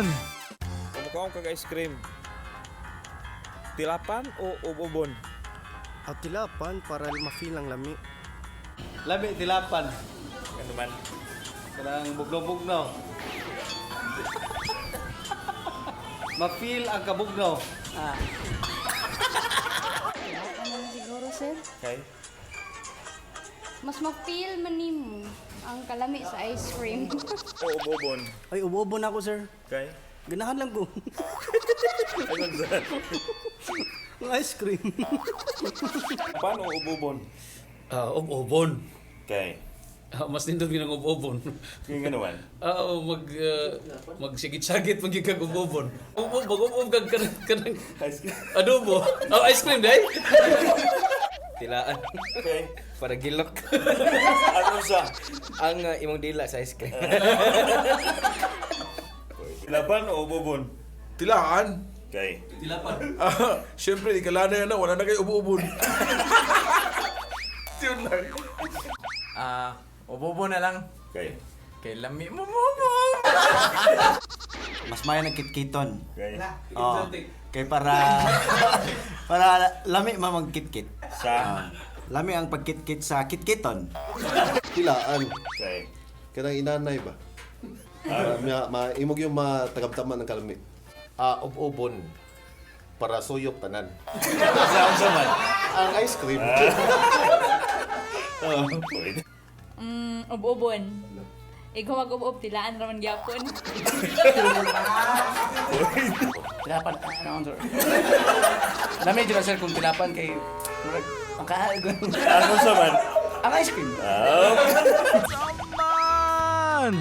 man! Kumukaon kag ice cream. Tilapan o ubon? At tilapan para ma-feel ang lami. Lami tilapan. Ano man? Kanang bugnaw-bugnaw. Ma-feel ang kabugnaw. Ah. Ano na siguro, sir? Okay. Mas ma-feel man nimo ang kalami sa ice cream. O ubon? Ay, ubo-ubo na ako, sir. Okay. Ganahan lang ko. Ano saan? Ang ice cream. Paano ubon? Ubon. Okay. Mas nindot ginang ubon. Yung ganawan? Magsigit-sagit magigag ubon. Mag-ubon kag kanang Ice cream. adobo. Ice cream day. Tilaan Okay. para gilok. Ano sa? Ang imong dila sa ice cream. Tilapan o ubon? Tilaan. Okay. Tilapan. Siyempre, di kalana yan na. Wala na kayo ubo-ubon. Yun lang. Ubobo na lang. Okay. Kay lami mo. Mas maya ng kitkiton. Okay. Oh. Kay para para lami mamagkitkit. Sa? Lami ang pagkitkit sa kitkiton. Tilaan. Okay. Kanang inanay ba? Imog yung matagabtaman ng kalmi. Ubon para suyok tanan. Sa man? Ang ice cream. Pwede. Ubobon. Ikaw mag-ubob, tilaan raman gyapon. Tilapan. Ano sir? Lami dyan sir kung tilapan kay... Ang kaagon. Ano sa man? Ang ice cream. Oh. Man!